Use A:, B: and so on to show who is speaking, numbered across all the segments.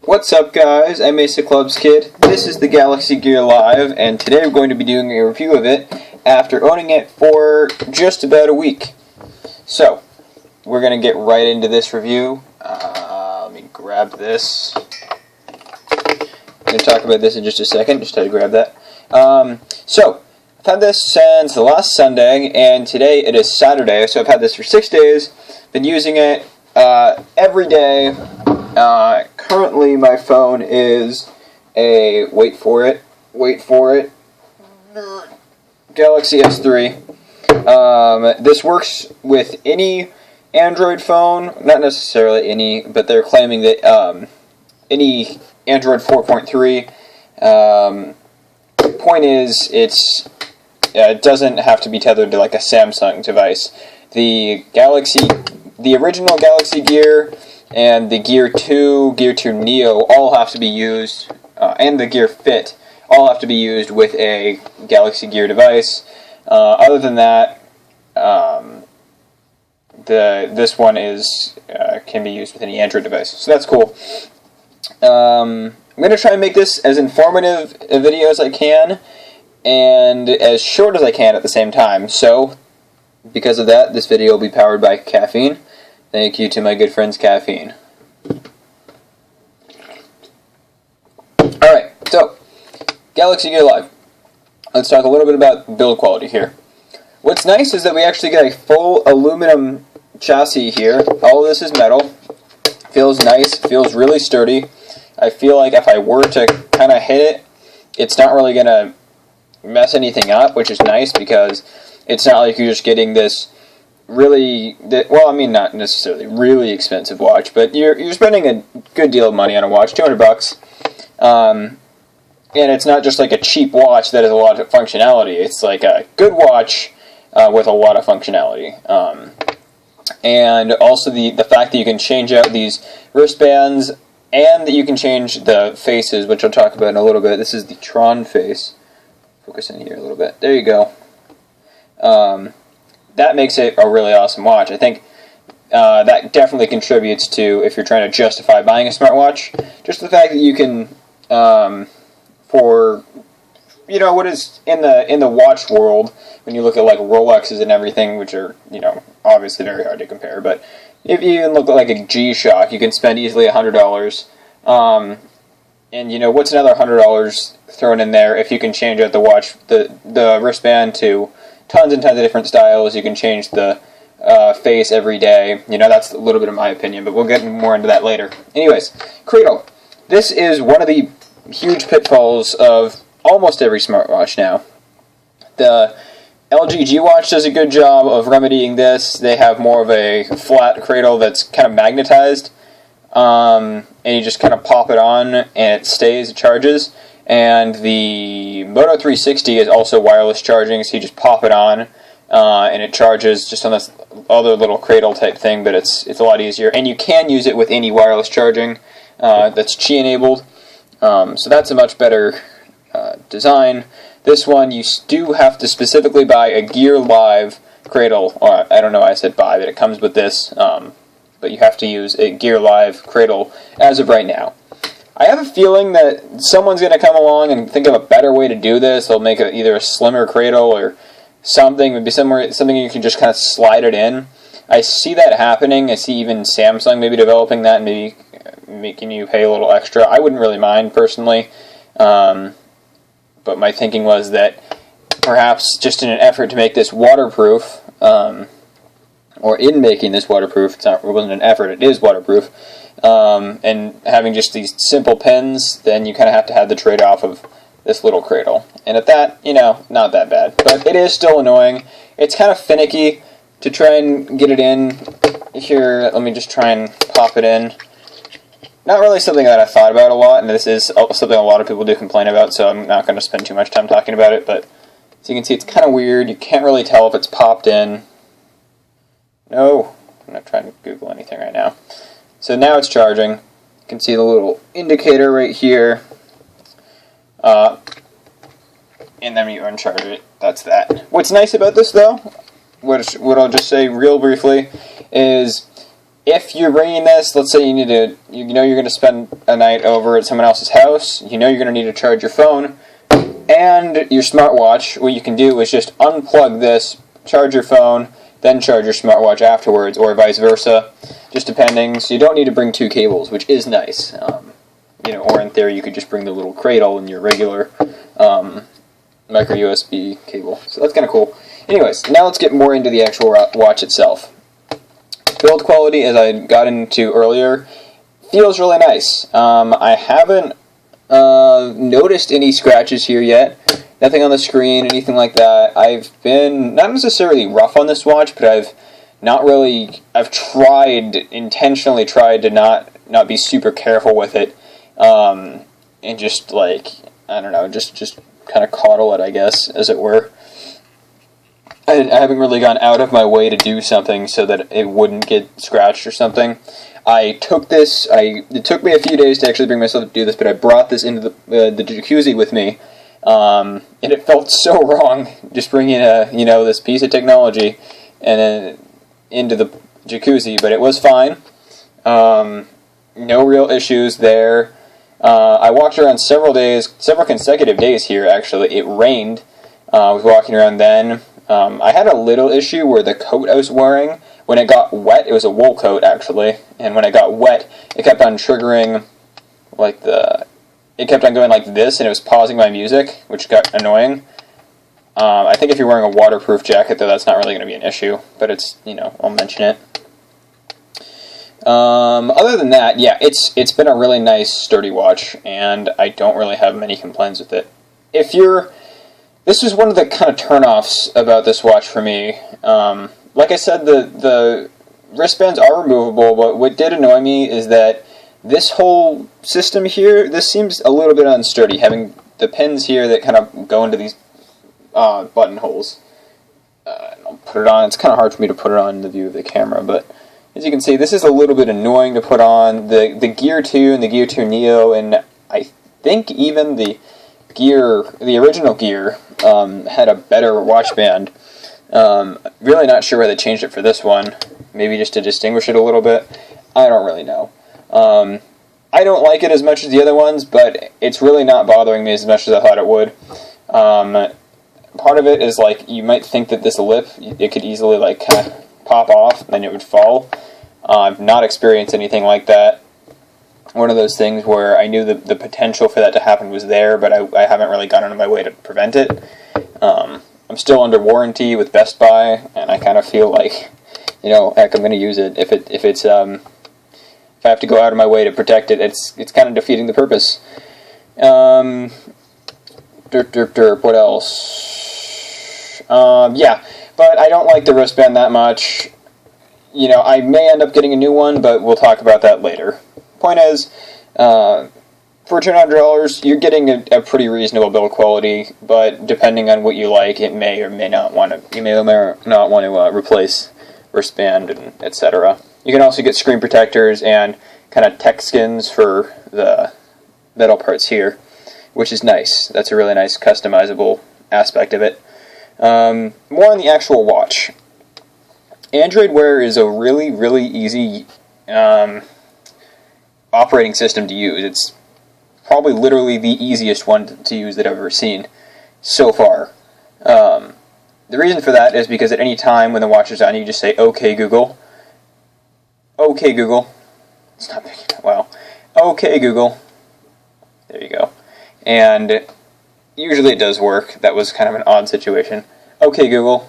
A: What's up, guys? I'm Mesa Clubs Kid. This is the Galaxy Gear Live, and today we're going to be doing a review of it after owning it for just about a week. So, we're going to get right into this review. Let me grab this. I'm going to talk about this in just a second. Just try to grab that. So, I've had this since the last Sunday, and today it is Saturday, so I've had this for 6 days. Been using it every day. Currently my phone is a, wait for it, Galaxy S3. This works with any Android phone, not necessarily any, but they're claiming that any Android 4.3. Point is, it doesn't have to be tethered to like a Samsung device. The original Galaxy Gear and the Gear 2, Gear 2 Neo all have to be used, and the Gear Fit all have to be used with a Galaxy Gear device. Other than that, this one can be used with any Android device, so that's cool. I'm going to try and make this as informative a video as I can, and as short as I can at the same time. So, because of that, this video will be powered by caffeine. Thank you to my good friends Caffeine. Alright, so, Galaxy Gear Live. Let's talk a little bit about build quality here. What's nice is that we actually get a full aluminum chassis here. All of this is metal. Feels nice, feels really sturdy. I feel like if I were to kind of hit it, it's not really going to mess anything up, which is nice because it's not like you're just getting this really, well, I mean, not necessarily really expensive watch, but you're spending a good deal of money on a watch, $200, and it's not just like a cheap watch that has a lot of functionality. It's like a good watch with a lot of functionality, and also the fact that you can change out these wristbands and that you can change the faces, which I'll talk about in a little bit. This is the Tron face. Focus in here a little bit. There you go. That makes it a really awesome watch. I think that definitely contributes to, if you're trying to justify buying a smartwatch, just the fact that you can, for, you know, what is in the watch world, when you look at like Rolexes and everything, which are, you know, obviously very hard to compare, but if you even look at like a G-Shock, you can spend easily $100. And you know, what's another $100 thrown in there if you can change out the watch, the wristband to tons and tons of different styles. You can change the face every day. You know, that's a little bit of my opinion, but we'll get more into that later. Anyways, Cradle. This is one of the huge pitfalls of almost every smartwatch now. The LG G Watch does a good job of remedying this. They have more of a flat cradle that's kind of magnetized, and you just kind of pop it on and it stays, it charges. And the Moto 360 is also wireless charging, so you just pop it on and it charges just on this other little cradle type thing, but it's a lot easier. And you can use it with any wireless charging that's Qi enabled, so that's a much better design. This one, you do have to specifically buy a Gear Live cradle, or I don't know why I said buy, but it comes with this, but you have to use a Gear Live cradle as of right now. I have a feeling that someone's going to come along and think of a better way to do this. They'll make either a slimmer cradle or something, maybe something you can just kind of slide it in. I see that happening. I see even Samsung maybe developing that and maybe making you pay a little extra. I wouldn't really mind personally, but my thinking was that perhaps just in an effort to make this waterproof, or in making this waterproof, it wasn't an effort, it is waterproof, and having just these simple pins, then you kind of have to have the trade-off of this little cradle. And at that, you know, not that bad. But it is still annoying. It's kind of finicky to try and get it in. Here, let me just try and pop it in. Not really something that I thought about a lot, and this is something a lot of people do complain about, so I'm not going to spend too much time talking about it, but as you can see, it's kind of weird. You can't really tell if it's popped in. No, I'm not trying to Google anything right now. So now it's charging. You can see the little indicator right here. And then when you uncharge it, that's that. What's nice about this, though, what I'll just say real briefly, is if you're bringing this, let's say you need to, you know you're going to spend a night over at someone else's house, you know you're going to need to charge your phone and your smartwatch, what you can do is just unplug this, charge your phone, then charge your smartwatch afterwards, or vice versa, just depending. So you don't need to bring two cables, which is nice. You know, or in theory, you could just bring the little cradle and your regular micro USB cable. So that's kind of cool. Anyways, now let's get more into the actual watch itself. Build quality, as I got into earlier, feels really nice. I haven't noticed any scratches here yet. Nothing on the screen, anything like that. I've been not necessarily rough on this watch, but I've intentionally tried to not be super careful with it, and just like, I don't know, just kind of coddle it, I guess, as it were. I haven't really gone out of my way to do something so that it wouldn't get scratched or something. It took me a few days to actually bring myself to do this, but I brought this into the jacuzzi with me, and it felt so wrong just bringing this piece of technology and then into the jacuzzi, but it was fine. No real issues there. I walked around several consecutive days here, actually. It rained. I was walking around then. I had a little issue where the coat I was wearing, when it got wet, it was a wool coat, actually, and when it got wet, it kept on triggering, it kept on going like this, and it was pausing my music, which got annoying. I think if you're wearing a waterproof jacket, though, that's not really going to be an issue, but it's, I'll mention it. Other than that, yeah, it's been a really nice, sturdy watch, and I don't really have many complaints with it. This was one of the kind of turn-offs about this watch for me. Like I said, the wristbands are removable, but what did annoy me is that this whole system here, this seems a little bit unsturdy, having the pins here that kind of go into these buttonholes. I'll put it on. It's kind of hard for me to put it on in the view of the camera, but as you can see, this is a little bit annoying to put on. The Gear 2 and the Gear 2 Neo, and I think even the original Gear had a better watch band. Really not sure why they changed it for this one. Maybe just to distinguish it a little bit. I don't really know. I don't like it as much as the other ones, but it's really not bothering me as much as I thought it would. Part of it is, like, you might think that this lip, it could easily, like, kind of pop off, and then it would fall. I've not experienced anything like that. One of those things where I knew the potential for that to happen was there, but I haven't really gone out of my way to prevent it. I'm still under warranty with Best Buy, and I kind of feel like, heck, I'm going to use it. If I have to go out of my way to protect it, it's kind of defeating the purpose. What else? Yeah, but I don't like the wristband that much. I may end up getting a new one, but we'll talk about that later. Point is, for $200, you're getting a pretty reasonable build quality, but depending on what you like, you may or may not want to replace wristband and etc. You can also get screen protectors and kind of tech skins for the metal parts here, which is nice. That's a really nice customizable aspect of it. More on the actual watch. Android Wear is a really, really easy operating system to use. It's probably literally the easiest one to use that I've ever seen so far. The reason for that is because at any time when the watch is on, you just say, "Okay, Google." "Okay, Google." It's not big enough. Wow. "Okay, Google." There you go. And usually it does work. That was kind of an odd situation. "Okay, Google."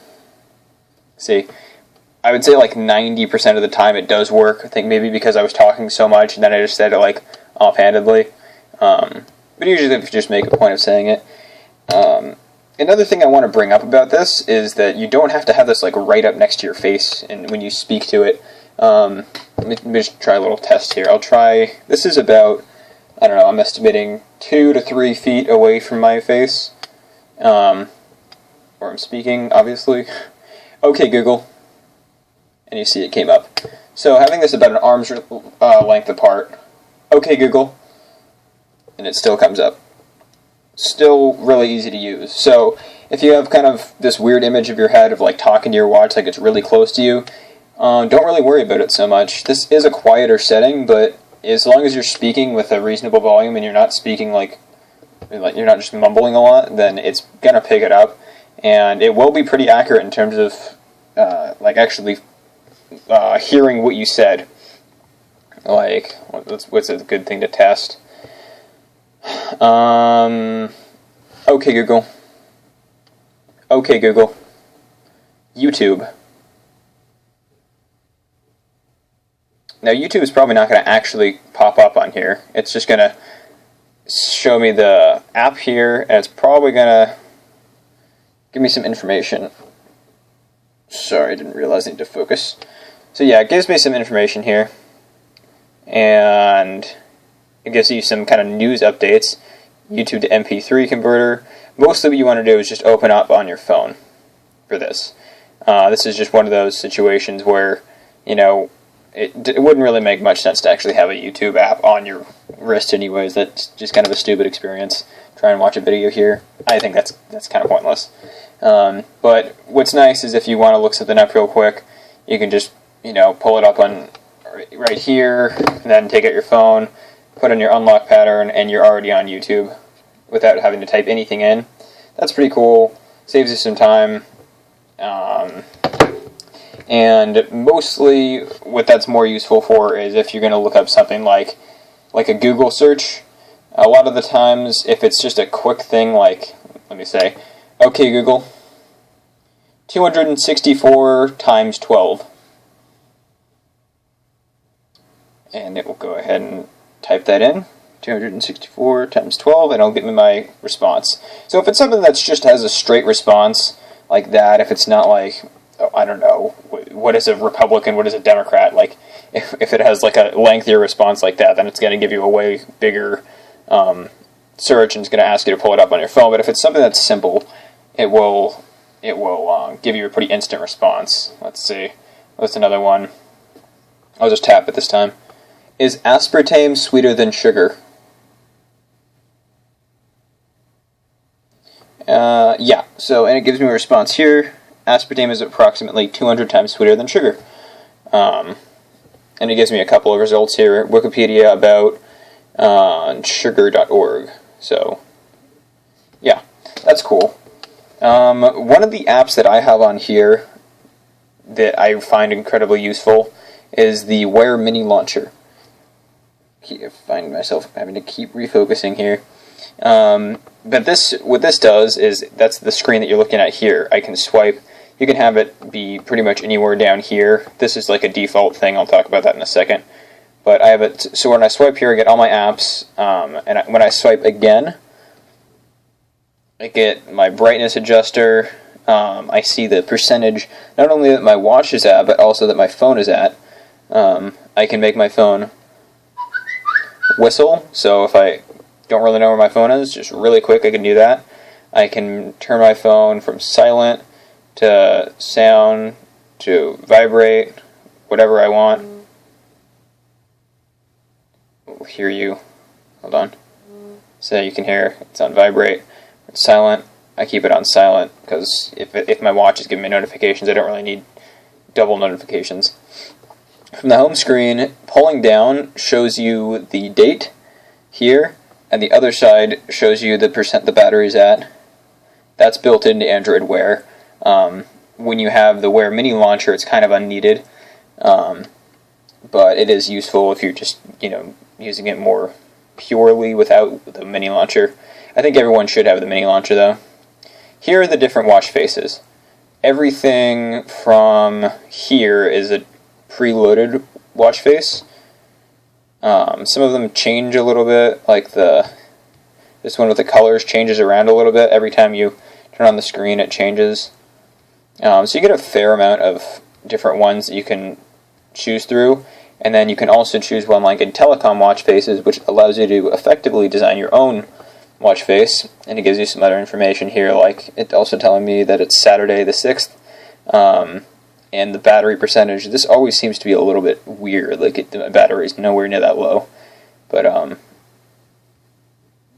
A: See, I would say like 90% of the time it does work. I think maybe because I was talking so much and then I just said it like offhandedly. But usually if you just make a point of saying it. Another thing I want to bring up about this is that you don't have to have this like right up next to your face and when you speak to it. Let me just try a little test here. This is about, I don't know, I'm estimating 2 to 3 feet away from my face. Where I'm speaking, obviously. "Okay, Google." And you see it came up. So having this about an arm's length apart, "Okay, Google," and it still comes up. Still really easy to use. So if you have kind of this weird image of your head of like talking to your watch like it's really close to you, Don't really worry about it so much. This is a quieter setting, but as long as you're speaking with a reasonable volume and you're not speaking like you're not just mumbling a lot, then it's gonna pick it up, and it will be pretty accurate in terms of actually hearing what you said. Like, what's a good thing to test? Okay, Google. Okay, Google. YouTube. Now, YouTube is probably not going to actually pop up on here. It's just going to show me the app here, and it's probably going to give me some information. Sorry, I didn't realize I need to focus. So yeah, it gives me some information here, and it gives you some kind of news updates. YouTube to MP3 converter. Mostly what you want to do is just open up on your phone for this. This is just one of those situations where, you know, it wouldn't really make much sense to actually have a YouTube app on your wrist anyways. That's just kind of a stupid experience. Try and watch a video here. I think that's kind of pointless. But what's nice is if you want to look something up real quick, you can just, you know, pull it up on right here, and then take out your phone, put in your unlock pattern, and you're already on YouTube without having to type anything in. That's pretty cool. Saves you some time. And mostly what that's more useful for is if you're going to look up something like a Google search. A lot of the times, if it's just a quick thing like, let me say, okay Google, 264 times 12. And it will go ahead and type that in, 264 times 12, and it'll give me my response. So if it's something that's just has a straight response like that, if it's not like, I don't know, what is a Republican, what is a Democrat, like if it has like a lengthier response like that, then it's going to give you a way bigger search, and it's going to ask you to pull it up on your phone. But if it's something that's simple, it will give you a pretty instant response. Let's see, what's another one? I'll just tap it this time. Is aspartame sweeter than sugar? Yeah, so, and it gives me a response here. Aspartame is approximately 200 times sweeter than sugar. And it gives me a couple of results here. Wikipedia about sugar.org. So, yeah, that's cool. One of the apps that I have on here that I find incredibly useful is the Wear Mini Launcher. I find myself having to keep refocusing here. But what this does is, that's the screen that you're looking at here. I can swipe. You can have it be pretty much anywhere down here. This is like a default thing. I'll talk about that in a second. But I have it, so when I swipe here, I get all my apps. When I swipe again, I get my brightness adjuster. I see the percentage, not only that my watch is at, but also that my phone is at. I can make my phone whistle, so if I don't really know where my phone is, just really quick I can do that. I can turn my phone from silent to sound to vibrate, whatever I want. We'll hear you. Hold on. So you can hear it's on vibrate. It's silent. I keep it on silent because if my watch is giving me notifications, I don't really need double notifications. From the home screen, pulling down shows you the date here, and the other side shows you the percent the battery's at. That's built into Android Wear. When you have the Wear Mini Launcher, it's kind of unneeded, but it is useful if you're just, you know, using it more purely without the Mini Launcher. I think everyone should have the Mini Launcher though. Here are the different watch faces. Everything from here is a preloaded watch face. Some of them change a little bit, like this one with the colors changes around a little bit. Every time you turn on the screen it changes. So you get a fair amount of different ones that you can choose through, and then you can also choose one like in telecom watch faces, which allows you to effectively design your own watch face, and it gives you some other information here, like it also telling me that it's Saturday the 6th, and the battery percentage. This always seems to be a little bit weird, like the battery's nowhere near that low, but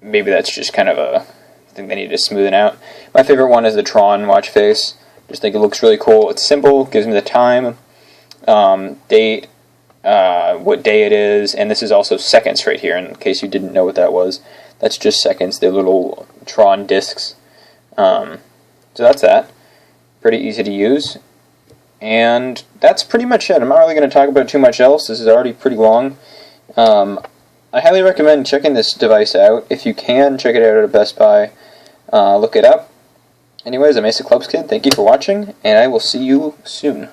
A: maybe that's just kind of a thing they need to smoothen out. My favorite one is the Tron watch face. Just think it looks really cool. It's simple, gives me the time. date, what day it is, and this is also seconds right here, in case you didn't know what that was. That's just seconds, they're little Tron discs. So that's that. Pretty easy to use. And that's pretty much it. I'm not really going to talk about too much else. This is already pretty long. I highly recommend checking this device out. If you can, check it out at a Best Buy. Look it up. Anyways, I'm Asa Clubs Kid. Thank you for watching, and I will see you soon.